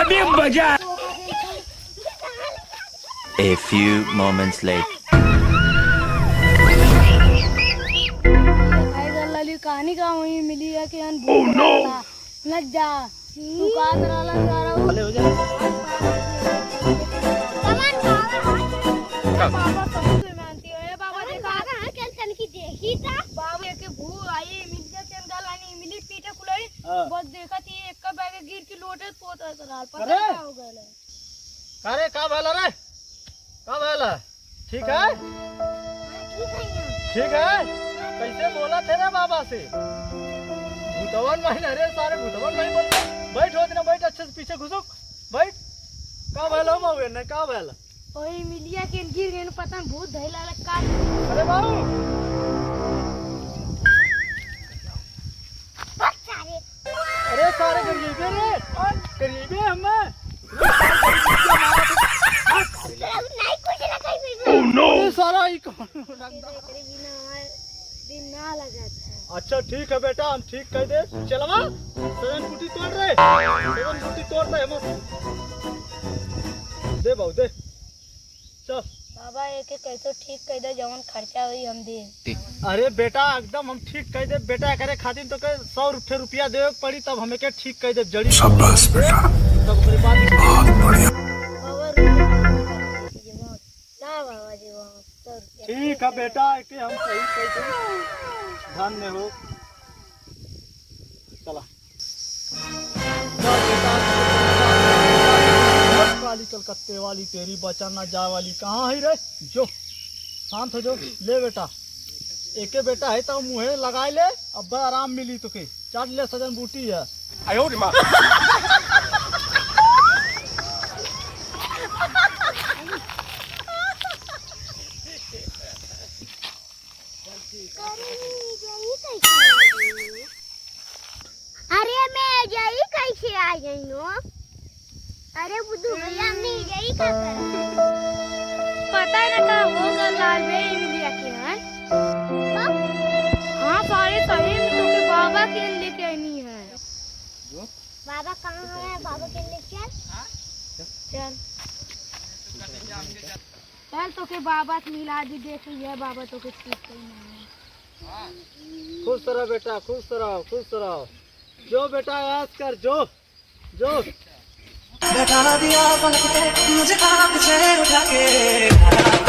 अभी मजा। A few moments later. कहानी का वही मिली है कि oh, no. लग जा तू कात रहा हो जा बाबा सबसे मानती है बाबा देखा कैंसन की देखी था बाबा के भू आई मिल जा के गलानी मिली पीटे कुलाई बस देखा थी एक का बैग गिर के लोटे पोता सराल पता क्या हो गया अरे का भला रे का भला ठीक है ठीक है कैसे बोला थे ना बाबा से भूतवन महीना रे सारे भूतवन नहीं बोलते बैठ हो ना बैठ अच्छे से पीछे घुसो बैठ का भला मौगे न का भला ओए मिलिया के गिर गए पता भूत धैला का अरे बाबू अरे सारे गरीबे रे गरीबे हम Oh no! सारा ही कौन दिन ना लगा था अच्छा ठीक है बेटा हम ठीक कह दे चलवा सजन कुटी तोड़ रहे सजन कुटी तोड़ रहे हम दे बाबू दे चल बाबा एक कैसे ठीक कह दे जवन खर्चा हुई हम दे अरे बेटा एकदम हम ठीक कह दे बेटा करे खातिर तो के 100 रुपया देवे पड़ी तब हमें के ठीक कह दे जड़ी शाबाश बेटा तब ओकरे बाद बहुत बढ़िया बाबा जी वो ठीक है बेटा के हम सही कह दे ध्यान में हो चला काली कलकत्ते वाली तेरी बचाना जा वाली कहाँ है रे जो शांत हो जो ले बेटा एके बेटा है तो मुँहे लगाए ले अब आराम मिली तुके चाट ले सजन बूटी है आयो रे माँ अरे मैं जाई कैसे आ गई हो अरे बुद्धू भैया मैं जाई का कर पता है ना का वो लाल भाई मिलिया के हैं हाँ सारे सही में तो के बाबा के लेके आनी है बाबा कहाँ है बाबा के लेके चल चल तो के बाबा से मिला दी देख लिया बाबा तो के ठीक नहीं खुश रहो बेटा खुश रहो जो बेटा याद कर जो बैठा दिया पलक पे मुझे खाक से उठा के